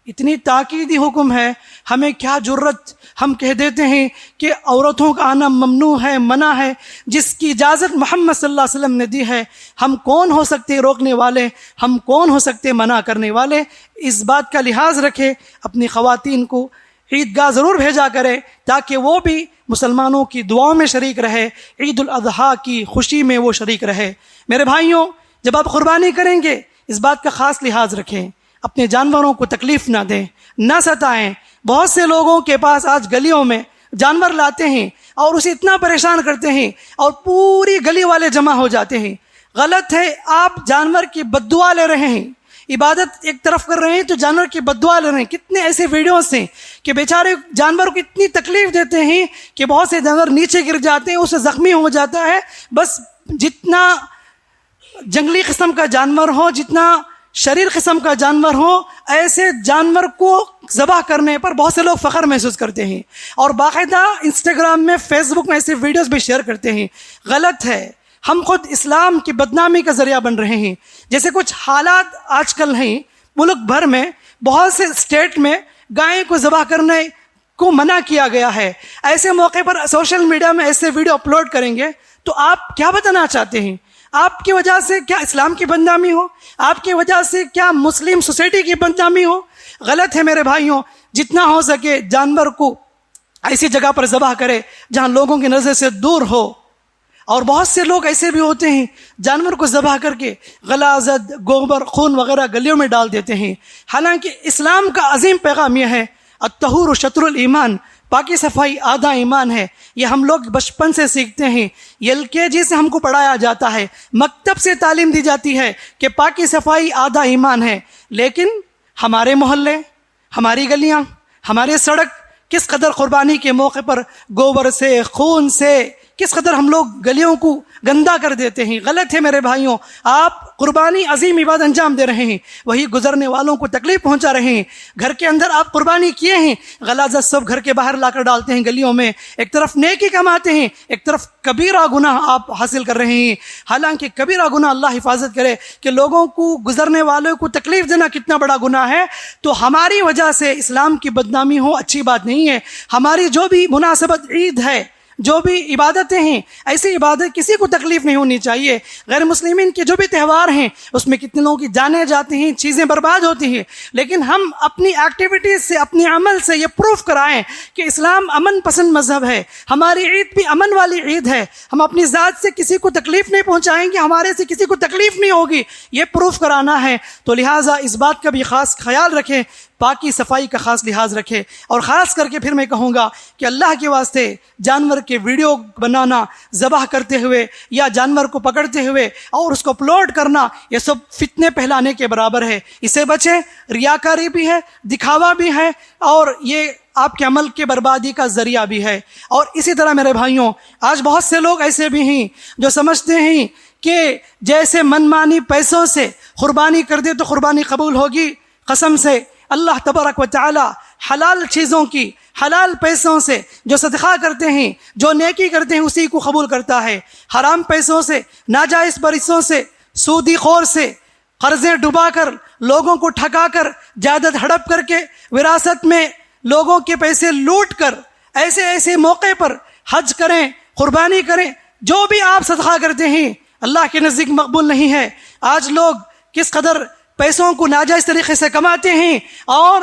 S2: اتنی تاکیدی حکم ہے۔ ہمیں کیا جرت، ہم کہہ دیتے ہیں کہ عورتوں کا آنا ممنوع ہے، منع ہے، جس کی اجازت محمد صلی اللہ علیہ وسلم نے دی ہے۔ ہم کون ہو سکتے روکنے والے، ہم کون ہو سکتے منع کرنے والے؟ اس بات کا لحاظ رکھے، اپنی خواتین کو عیدگاہ ضرور بھیجا کرے تاکہ وہ بھی مسلمانوں کی دعاؤں میں شریک رہے، عید الاضحیٰ کی خوشی میں وہ شریک رہے۔ میرے بھائیوں، جب آپ قربانی کریں گے اس بات کا خاص لحاظ رکھیں، اپنے جانوروں کو تکلیف نہ دیں، نہ ستائیں۔ بہت سے لوگوں کے پاس آج گلیوں میں جانور لاتے ہیں اور اسے اتنا پریشان کرتے ہیں اور پوری گلی والے جمع ہو جاتے ہیں۔ غلط ہے، آپ جانور کی بد دعا لے رہے ہیں، عبادت ایک طرف کر رہے ہیں تو جانور کی بد دعا لے رہے ہیں۔ کتنے ایسے ویڈیوز ہیں کہ بیچارے جانور کو اتنی تکلیف دیتے ہیں کہ بہت سے جانور نیچے گر جاتے ہیں، اسے زخمی ہو جاتا ہے۔ بس جتنا جنگلی قسم کا جانور ہو، جتنا شریر قسم کا جانور ہو، ایسے جانور کو ذبح کرنے پر بہت سے لوگ فخر محسوس کرتے ہیں اور باقاعدہ انسٹاگرام میں، فیس بک میں ایسے ویڈیوز بھی شیئر کرتے ہیں۔ غلط ہے، ہم خود اسلام کی بدنامی کا ذریعہ بن رہے ہیں۔ جیسے کچھ حالات آج کل ہیں ملک بھر میں، بہت سے اسٹیٹ میں گائے کو ذبح کرنے کو منع کیا گیا ہے۔ ایسے موقع پر سوشل میڈیا میں ایسے ویڈیو اپلوڈ کریں گے تو آپ کیا بتانا چاہتے ہیں؟ آپ کی وجہ سے کیا اسلام کی بدنامی ہو؟ آپ کی وجہ سے کیا مسلم سوسائٹی کی بدنامی ہو؟ غلط ہے میرے بھائیوں، جتنا ہو سکے جانور کو ایسی جگہ پر ذبح کرے جہاں لوگوں کی نظر سے دور ہو۔ اور بہت سے لوگ ایسے بھی ہوتے ہیں جانور کو ذبح کر کے غلاظت، گوبر، خون وغیرہ گلیوں میں ڈال دیتے ہیں۔ حالانکہ اسلام کا عظیم پیغام یہ ہے الطہور شطر الایمان، پاکی صفائی آدھا ایمان ہے. یہ ہم لوگ بچپن سے سیکھتے ہیں, LKG سے ہم کو پڑھایا جاتا ہے, مکتب سے تعلیم دی جاتی ہے کہ پاکی صفائی آدھا ایمان ہے. لیکن ہمارے محلے, ہماری گلیاں, ہمارے سڑک کس قدر قربانی کے موقع پر گوبر سے, خون سے کس قدر ہم لوگ گلیوں کو گندا کر دیتے ہیں. غلط ہے میرے بھائیوں. آپ قربانی عظیم عبادت انجام دے رہے ہیں, وہی گزرنے والوں کو تکلیف پہنچا رہے ہیں. گھر کے اندر آپ قربانی کیے ہیں, غلاظت سب گھر کے باہر لا کر ڈالتے ہیں گلیوں میں. ایک طرف نیکی کماتے ہیں, ایک طرف کبیرہ گناہ آپ حاصل کر رہے ہیں. حالانکہ کبیرہ گناہ, اللہ حفاظت کرے, کہ لوگوں کو, گزرنے والوں کو تکلیف دینا کتنا بڑا گناہ ہے. تو ہماری وجہ سے اسلام کی بدنامی ہو اچھی بات نہیں ہے. ہماری جو بھی مناسبت عید ہے, جو بھی عبادتیں ہیں, ایسی عبادت کسی کو تکلیف نہیں ہونی چاہیے. غیر مسلمین کے جو بھی تہوار ہیں اس میں کتنے لوگوں کی جانیں جاتی ہیں, چیزیں برباد ہوتی ہیں. لیکن ہم اپنی ایکٹیویٹیز سے, اپنے عمل سے یہ پروف کرائیں کہ اسلام امن پسند مذہب ہے, ہماری عید بھی امن والی عید ہے. ہم اپنی ذات سے کسی کو تکلیف نہیں پہنچائیں گے, ہمارے سے کسی کو تکلیف نہیں ہوگی, یہ پروف کرانا ہے. تو لہٰذا اس بات کا بھی خاص خیال رکھیں, پاکی صفائی کا خاص لحاظ رکھے. اور خاص کر کے پھر میں کہوں گا کہ اللہ کے واسطے جانور کے ویڈیو بنانا ذبح کرتے ہوئے یا جانور کو پکڑتے ہوئے اور اس کو اپلوڈ کرنا, یہ سب فتنے پھیلانے کے برابر ہے. اسے بچیں. ریاکاری بھی ہے, دکھاوا بھی ہے, اور یہ آپ کے عمل کے بربادی کا ذریعہ بھی ہے. اور اسی طرح میرے بھائیوں, آج بہت سے لوگ ایسے بھی ہیں جو سمجھتے ہیں کہ جیسے من مانی پیسوں سے قربانی کر دے تو قربانی قبول ہوگی. قسم سے اللہ تبارک و تعالی حلال چیزوں کی, حلال پیسوں سے جو صدقہ کرتے ہیں, جو نیکی کرتے ہیں, اسی کو قبول کرتا ہے. حرام پیسوں سے, ناجائز برسوں سے, سودی خور سے, قرضیں ڈبا کر, لوگوں کو ٹھکا کر, جائیداد ہڑپ کر کے, وراثت میں لوگوں کے پیسے لوٹ کر, ایسے موقع پر حج کریں, قربانی کریں. جو بھی آپ صدقہ کرتے ہیں اللہ کے نزدیک مقبول نہیں ہے. آج لوگ کس قدر پیسوں کو ناجائز طریقے سے کماتے ہیں اور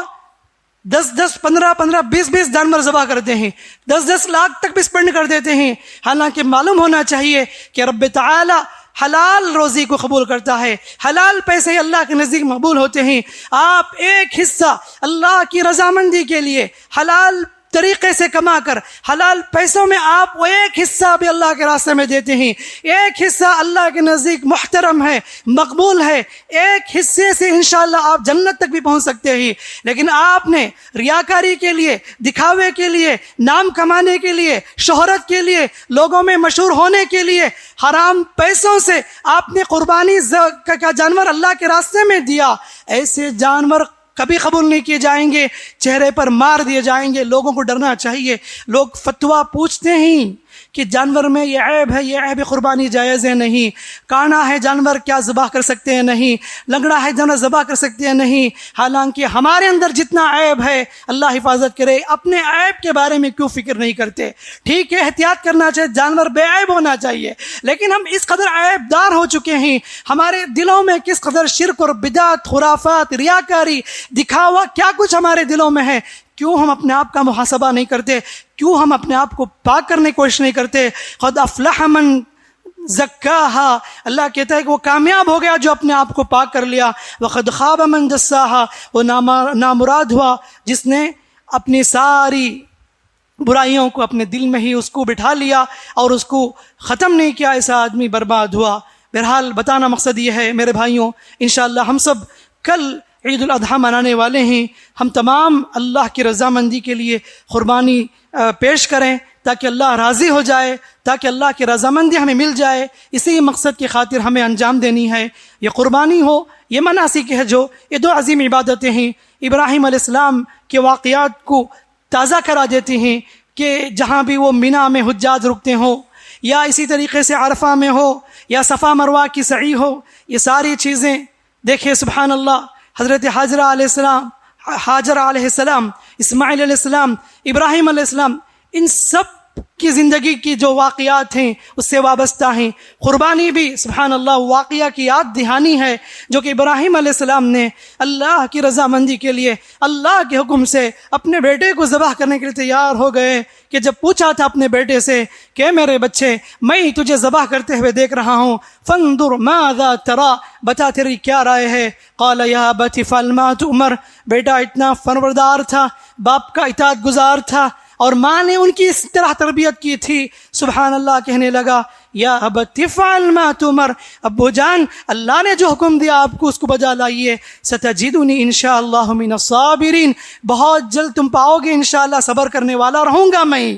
S2: 10-10, 15-15, 20-20 جانور ذبح کرتے ہیں, 10-10 لاکھ تک بھی اسپینڈ کر دیتے ہیں. حالانکہ معلوم ہونا چاہیے کہ رب تعالی حلال روزی کو قبول کرتا ہے, حلال پیسے اللہ کے نزدیک مقبول ہوتے ہیں. آپ ایک حصہ اللہ کی رضامندی کے لیے حلال طریقے سے کما کر, حلال پیسوں میں آپ وہ ایک حصہ بھی اللہ کے راستے میں دیتے ہیں. ایک حصہ اللہ کے نزدیک محترم ہے, مقبول ہے. ایک حصے سے انشاءاللہ آپ جنت تک بھی پہنچ سکتے ہیں. لیکن آپ نے ریاکاری کے لیے, دکھاوے کے لیے, نام کمانے کے لیے, شہرت کے لیے, لوگوں میں مشہور ہونے کے لیے حرام پیسوں سے آپ نے قربانی کا جانور اللہ کے راستے میں دیا. ایسے جانور کبھی قبول نہیں کیے جائیں گے, چہرے پر مار دیے جائیں گے. لوگوں کو ڈرنا چاہیے. لوگ فتویٰ پوچھتے ہیں کہ جانور میں یہ عیب ہے, یہ عیب قربانی جائز ہے نہیں, کانا ہے جانور کیا ذبح کر سکتے ہیں نہیں, لنگڑا ہے جانور ذبح کر سکتے ہیں نہیں. حالانکہ ہمارے اندر جتنا عیب ہے, اللہ حفاظت کرے, اپنے عیب کے بارے میں کیوں فکر نہیں کرتے؟ ٹھیک ہے احتیاط کرنا چاہیے, جانور بے عیب ہونا چاہیے, لیکن ہم اس قدر عیب دار ہو چکے ہیں. ہمارے دلوں میں کس قدر شرک اور بدعت, خرافات, ریاکاری, دکھاوا کیا کچھ ہمارے دلوں میں ہے. کیوں ہم اپنے آپ کا محاسبہ نہیں کرتے؟ کیوں ہم اپنے آپ کو پاک کرنے کی کوشش نہیں کرتے؟ قد افلح من زکاہا, اللہ کہتا ہے کہ وہ کامیاب ہو گیا جو اپنے آپ کو پاک کر لیا. وقد خاب من دساہا, وہ نامراد ہوا جس نے اپنی ساری برائیوں کو اپنے دل میں ہی اس کو بٹھا لیا اور اس کو ختم نہیں کیا. ایسا آدمی برباد ہوا. بہرحال بتانا مقصد یہ ہے میرے بھائیوں, انشاءاللہ ہم سب کل عید الاضحیٰ منانے والے ہیں. ہم تمام اللہ کی رضامندی کے لیے قربانی پیش کریں تاکہ اللہ راضی ہو جائے, تاکہ اللہ کی رضامندی ہمیں مل جائے. اسی مقصد کی خاطر ہمیں انجام دینی ہے. یہ قربانی ہو, یہ مناسک ہے, جو یہ دو عظیم عبادتیں ہیں. ابراہیم علیہ السلام کے واقعات کو تازہ کرا دیتے ہیں کہ جہاں بھی وہ مینا میں حجاج رکتے ہوں, یا اسی طریقے سے عرفہ میں ہو, یا صفا مروہ کی سعی ہو, یہ ساری چیزیں دیکھیں. سبحان اللہ, حضرت حاجرہ علیہ السلام, اسماعیل علیہ السلام, ابراہیم علیہ السلام, ان سب کی زندگی کی جو واقعات ہیں اس سے وابستہ ہیں. قربانی بھی سبحان اللہ واقعہ کی یاد دہانی ہے جو کہ ابراہیم علیہ السلام نے اللہ کی رضامندی کے لیے اللہ کے حکم سے اپنے بیٹے کو ذبح کرنے کے لیے تیار ہو گئے. کہ جب پوچھا تھا اپنے بیٹے سے کہ میرے بچے, میں تجھے ذبح کرتے ہوئے دیکھ رہا ہوں, فانظر ماذا ترى, بتا تیری کیا رائے ہے. قال یا ابت افعل ما تؤمر, بیٹا اتنا فرمبردار تھا, باپ کا اطاعت گزار تھا, اور ماں نے ان کی اس طرح تربیت کی تھی. سبحان اللہ. کہنے لگا یا ابت افعل ما تؤمر، ابو جان اللہ نے جو حکم دیا آپ کو اس کو بجا لائیے. ستجدنی انشاءاللہ من الصابرین، بہت جلد تم پاؤ گے انشاءاللہ صبر کرنے والا رہوں گا میں.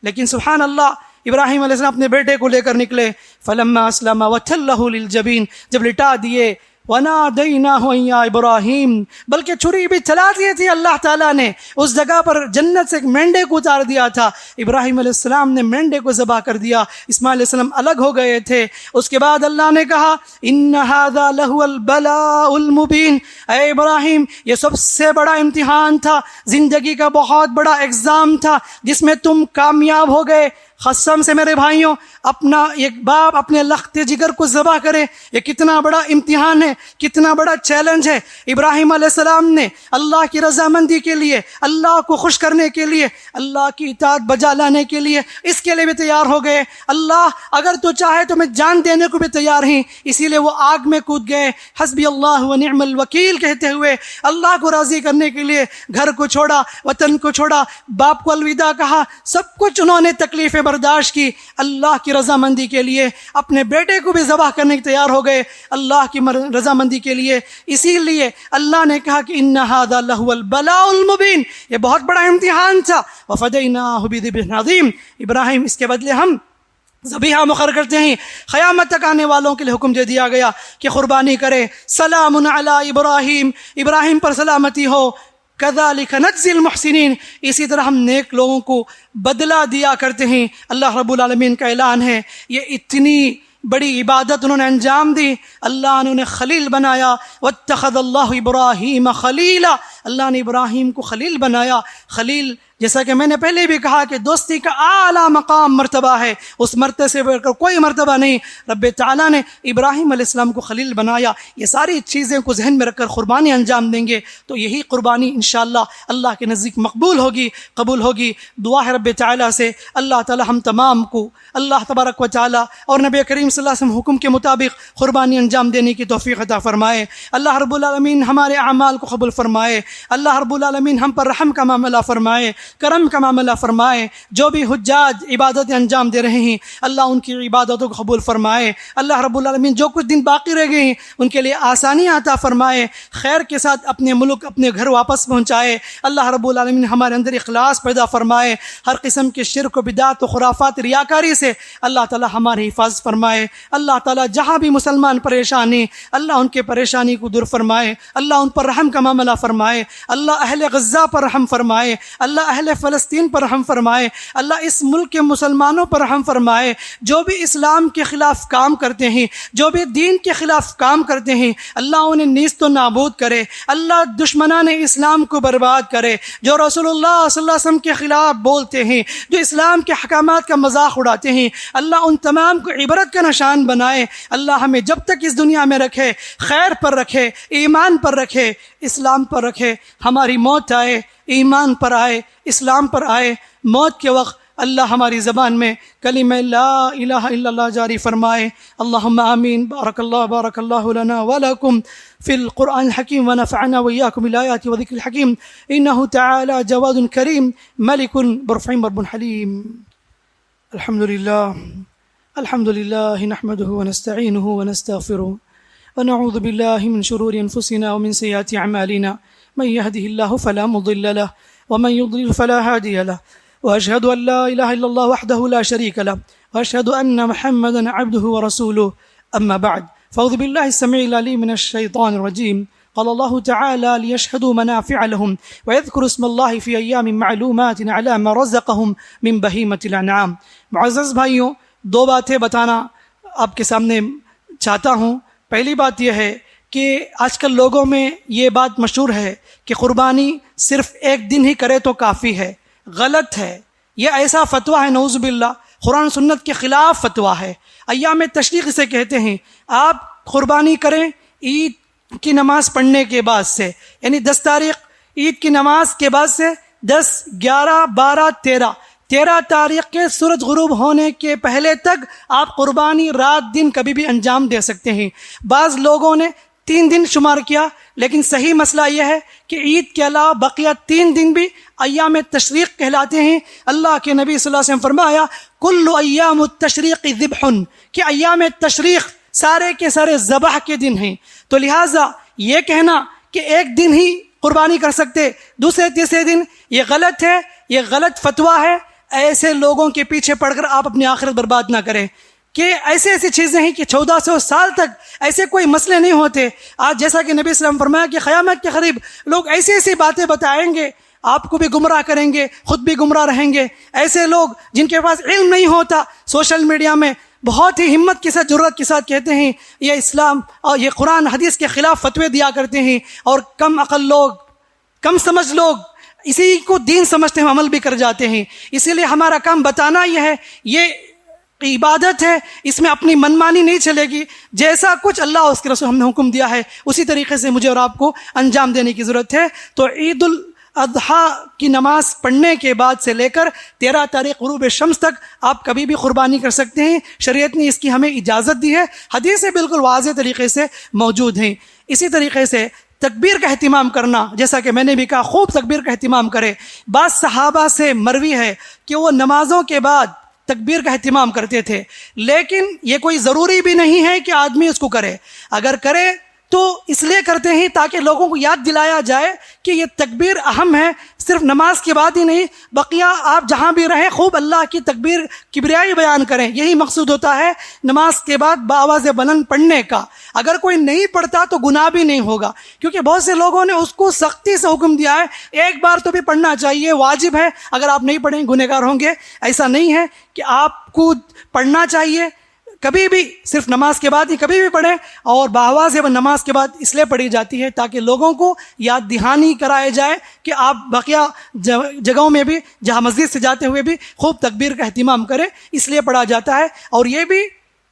S2: لیکن سبحان اللہ ابراہیم علیہ السلام اپنے بیٹے کو لے کر نکلے. فلما اسلم وتلہ للجبین، جب لٹا دیے. وَنَادَيْنَاهُ أَن يَا إِبْرَاهِيمُ، بلکہ چھری بھی چلا دی تھی اللہ تعالیٰ نے. اس جگہ پر جنت سے ایک مینڈے کو اتار دیا تھا. ابراہیم علیہ السلام نے مینڈے کو ذبح کر دیا. اسماعیل علیہ السلام الگ ہو گئے تھے. اس کے بعد اللہ نے کہا إِنَّ هَذَا لَهُوَ الْبَلَاءُ الْمُبِينُ، اے ابراہیم یہ سب سے بڑا امتحان تھا، زندگی کا بہت بڑا ایگزام تھا جس میں تم کامیاب ہو گئے. قسم سے میرے بھائیوں، اپنا ایک باپ اپنے لخت جگر کو ذبح کرے، یہ کتنا بڑا امتحان ہے، کتنا بڑا چیلنج ہے. ابراہیم علیہ السلام نے اللہ کی رضامندی کے لیے، اللہ کو خوش کرنے کے لیے، اللہ کی اطاعت بجا لانے کے لیے اس کے لیے بھی تیار ہو گئے. اللہ اگر تو چاہے تو میں جان دینے کو بھی تیار ہوں. اسی لیے وہ آگ میں کود گئے. حسبی اللہ و نعم الوکیل کہتے ہوئے اللہ کو راضی کرنے کے لیے گھر کو چھوڑا، وطن کو چھوڑا، باپ کو الوداع کہا، سب کچھ انہوں نے تکلیفیں برداشت کی. اللہ کی رضامندی کے لیے اپنے بیٹے کو بھی ذبح کرنے کے تیار ہو گئے اللہ کی رضامندی کے لیے. اسی لیے اللہ نے کہا کہ ان ھذا لہو البلاء المبین، یہ بہت بڑا امتحان تھا. وفدیناہ بذبح عظیم، ابراہیم اس کے بدلے ہم ذبیحہ مقرر کرتے ہیں. قیامت تک آنے والوں کے لیے حکم دے دیا گیا کہ قربانی کرے. سلام علی ابراہیم، ابراہیم پر سلامتی ہو. کذالک نجزی المحسنین، اسی طرح ہم نیک لوگوں کو بدلہ دیا کرتے ہیں. اللہ رب العالمین کا اعلان ہے. یہ اتنی بڑی عبادت انہوں نے انجام دی. اللہ نے انہیں خلیل بنایا. واتخذ اللہ ابراہیم خلیلا، اللہ نے ابراہیم کو خلیل بنایا. خلیل جیسا کہ میں نے پہلے بھی کہا کہ دوستی کا اعلیٰ مقام مرتبہ ہے، اس مرتبے سے بڑھ کر کوئی مرتبہ نہیں. رب تعالیٰ نے ابراہیم علیہ السلام کو خلیل بنایا. یہ ساری چیزیں کو ذہن میں رکھ کر قربانی انجام دیں گے تو یہی قربانی انشاءاللہ اللہ کے نزدیک مقبول ہوگی، قبول ہوگی. دعا ہے رب تعالیٰ سے اللہ تعالیٰ ہم تمام کو اللہ تبارک و تعالیٰ اور نبی کریم صلی اللہ علیہ وسلم حکم کے مطابق قربانی انجام دینے کی توفیق عطا فرمائے. اللہ رب العالمین ہمارے اعمال کو قبول فرمائے. اللہ رب العالمین ہم پر رحم کا معاملہ فرمائے، کرم کا معاملہ فرمائے. جو بھی حجاج عبادتیں انجام دے رہے ہیں اللہ ان کی عبادتوں کو قبول فرمائے. اللہ رب العالمین جو کچھ دن باقی رہ گئے ہیں ان کے لیے آسانیاں عطا فرمائے، خیر کے ساتھ اپنے ملک اپنے گھر واپس پہنچائے. اللہ رب العالمین ہمارے اندر اخلاص پیدا فرمائے. ہر قسم کے شرک و بدعت و خرافات ریاکاری سے اللہ تعالیٰ ہماری حفاظت فرمائے. اللہ تعالیٰ جہاں بھی مسلمان پریشان ہیں اللہ ان کے پریشانی کو دور فرمائے. اللہ ان پر رحم کا معاملہ فرمائے. اللہ اہل غزہ پر رحم فرمائے. اللہ اہل فلسطین پر رحم فرمائے. اللہ اس ملک کے مسلمانوں پر رحم فرمائے. جو بھی اسلام کے خلاف کام کرتے ہیں، جو بھی دین کے خلاف کام کرتے ہیں اللہ انہیں نیست و نابود کرے. اللہ دشمنان اسلام کو برباد کرے. جو رسول اللہ صلی اللہ علیہ وسلم کے خلاف بولتے ہیں، جو اسلام کے حکامات کا مذاق اڑاتے ہیں اللہ ان تمام کو عبرت کا نشان بنائے. اللہ ہمیں جب تک اس دنیا میں رکھے خیر پر رکھے، ایمان پر رکھے، اسلام پر رکھے. ہماری موت آئے ایمان پر آئے، اسلام پر آئے. موت کے وقت اللہ ہماری زبان میں کلمہ لا الہ الا اللہ جاری فرمائے. اللہم آمین. بارک اللہ لنا ولکم فی القرآن الحکیم ونفعنا وإياكم بالآیات وذکر الحکیم. انہ تعالی جواد کریم ملک برفعیم رب حلیم. الحمد للہ نحمده ونستعینه ونستغفره ونعوذ باللہ من شرور انفسنا ومن سیئات اعمالنا. من يهده الله فلا مضل له ومن يضلل فلا هادي له، وأشهد أن لا إله إلا الله وحده لا شريك له، وأشهد أن محمدا عبده ورسوله. أما بعد، فأعوذ بالله السميع العليم من الشيطان الرجيم. قال الله تعالى ليشهدوا منافع لهم ويذكروا اسم الله في أيام معلومات على ما رزقهم من بهيمة الأنعام. معزز بھائیوں، دو باتیں بتانا آپ کے سامنے چاہتا ہوں. پہلی بات یہ ہے کہ آج کل لوگوں میں یہ بات مشہور ہے کہ قربانی صرف ایک دن ہی کرے تو کافی ہے. غلط ہے. یہ ایسا فتویٰ ہے نعوذ باللہ، قرآن سنت کے خلاف فتویٰ ہے. ایام تشریق اسے کہتے ہیں. آپ قربانی کریں عید کی نماز پڑھنے کے بعد سے، یعنی 10 تاریخ عید کی نماز کے بعد سے 10، 11، 12، 13 تاریخ کے سورج غروب ہونے کے پہلے تک آپ قربانی رات دن کبھی بھی انجام دے سکتے ہیں. بعض لوگوں نے 3 دن شمار کیا، لیکن صحیح مسئلہ یہ ہے کہ عید کے علاوہ بقیہ 3 دن بھی ایام تشریق کہلاتے ہیں۔ اللہ کے نبی صلی اللہ علیہ وسلم فرمایا کل ایام التشریق ذبح، کہ ایام تشریق سارے کے سارے ذبح کے دن ہیں۔ تو لہٰذا یہ کہنا کہ ایک دن ہی قربانی کر سکتے، دوسرے تیسرے دن، یہ غلط ہے، یہ غلط فتویٰ ہے۔ ایسے لوگوں کے پیچھے پڑ کر آپ اپنی آخرت برباد نہ کریں کہ ایسی چیزیں ہیں کہ 1400 سال تک ایسے کوئی مسئلے نہیں ہوتے۔ آج جیسا کہ نبی صلی اللہ علیہ وسلم فرمایا کہ قیامت کے قریب لوگ ایسی باتیں بتائیں گے، آپ کو بھی گمراہ کریں گے، خود بھی گمراہ رہیں گے۔ ایسے لوگ جن کے پاس علم نہیں ہوتا سوشل میڈیا میں بہت ہی ہمت کے ساتھ، جرأت کے ساتھ کہتے ہیں یہ اسلام اور یہ قرآن حدیث کے خلاف فتوے دیا کرتے ہیں، اور کم عقل لوگ، کم سمجھ لوگ اسی کو دین سمجھتے ہیں، عمل بھی کر جاتے ہیں۔ اسی لیے ہمارا کام بتانا یہ ہے، یہ عبادت ہے، اس میں اپنی منمانی نہیں چلے گی۔ جیسا کچھ اللہ اور اس کے رسول ہم نے حکم دیا ہے اسی طریقے سے مجھے اور آپ کو انجام دینے کی ضرورت ہے۔ تو عید الاضحیٰ کی نماز پڑھنے کے بعد سے لے کر 13 تاریخ غروب شمس تک آپ کبھی بھی قربانی کر سکتے ہیں۔ شریعت نے اس کی ہمیں اجازت دی ہے، حدیثیں بالکل واضح طریقے سے موجود ہیں۔ اسی طریقے سے تکبیر کا اہتمام کرنا، جیسا کہ میں نے بھی کہا خوب تکبیر کا اہتمام کرے۔ بعض صحابہ سے مروی ہے کہ وہ نمازوں کے بعد تکبیر کا اہتمام کرتے تھے، لیکن یہ کوئی ضروری بھی نہیں ہے کہ آدمی اس کو کرے۔ اگر کرے تو اس لیے کرتے ہیں تاکہ لوگوں کو یاد دلایا جائے کہ یہ تکبیر اہم ہے، صرف نماز کے بعد ہی نہیں، بقیہ آپ جہاں بھی رہیں خوب اللہ کی تکبیر کبریائی بیان کریں۔ یہی مقصود ہوتا ہے نماز کے بعد بآواز بلند پڑھنے کا۔ اگر کوئی نہیں پڑھتا تو گناہ بھی نہیں ہوگا، کیونکہ بہت سے لوگوں نے اس کو سختی سے حکم دیا ہے ایک بار تو بھی پڑھنا چاہیے، واجب ہے، اگر آپ نہیں پڑھیں گنہگار ہوں گے۔ ایسا نہیں ہے کہ آپ کو پڑھنا چاہیے، کبھی بھی صرف نماز کے بعد ہی کبھی بھی پڑھیں، اور بآواز نماز کے بعد اس لیے پڑھی جاتی ہے تاکہ لوگوں کو یاد دہانی کرائے جائے کہ آپ بقیہ جگہوں میں بھی جہاں مسجد سے جاتے ہوئے بھی خوب تکبیر کا اہتمام کریں، اس لیے پڑھا جاتا ہے۔ اور یہ بھی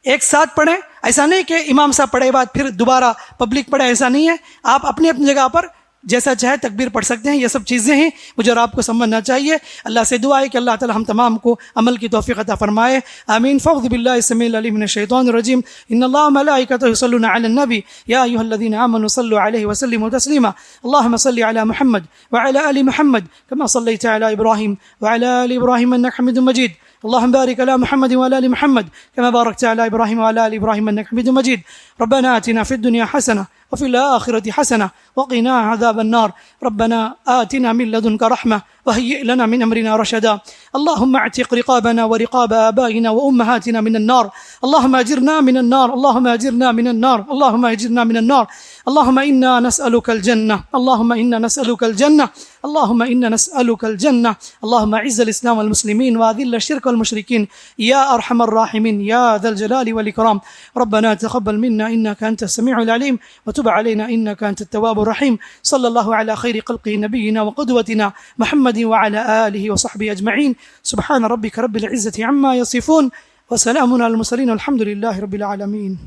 S2: ایک ساتھ پڑھیں، ایسا نہیں کہ امام صاحب پڑھے بعد پھر دوبارہ پبلک پڑھے، ایسا نہیں ہے۔ آپ اپنی اپنی جگہ پر جیسا چاہے تکبیر پڑھ سکتے ہیں۔ یہ سب چیزیں ہیں مجھے اور آپ کو سمجھنا چاہیے۔ اللہ سے دعا ہے کہ اللہ تعالی ہم تمام کو عمل کی توفیق عطا فرمائے، آمین۔ فاعوذ باللہ السمیع العلیم من الشیطان الرجیم، ان اللہ وملائکتہ یصلون علی النبی یا ایھا الذین آمنوا صلوا علیہ وسلموا تسلیما، اللهم صل علی محمد وعلى آل محمد كما صليت على إبراهيم وعلى آل إبراهيم إنك حميد مجيد، اللهم بارك على محمد وعلى آل محمد كما باركت على إبراهيم وعلى آل إبراهيم إنك حميد مجيد، ربنا آتنا في الدنيا حسنة وفي الآخرة حسنة وقنا عذاب النار، ربنا آتنا من لدنك رحمة وهيئ لنا من أمرنا رشدا، اللهم اعتق رقابنا ورقاب آبائنا وأمهاتنا من النار، اللهم أجرنا من النار، اللهم أجرنا من النار، اللهم أجرنا من النار، اللهم إنا نسألك الجنة، اللهم إنا نسألك الجنة، اللهم إنا نسألك الجنة، اللهم أعز الإسلام والمسلمين وأذل الشرك والمشركين يا أرحم الراحمين يا ذا الجلال والإكرام، ربنا تقبل منا إنك أنت السميع العليم وتب علينا إنك أنت التواب الرحيم، صلى الله على خير خلقه نبينا وقدوتنا محمد وعلى آله وصحبه أجمعين، سبحان ربك رب العزة عما يصفون وسلام على المرسلين والحمد لله رب العالمين۔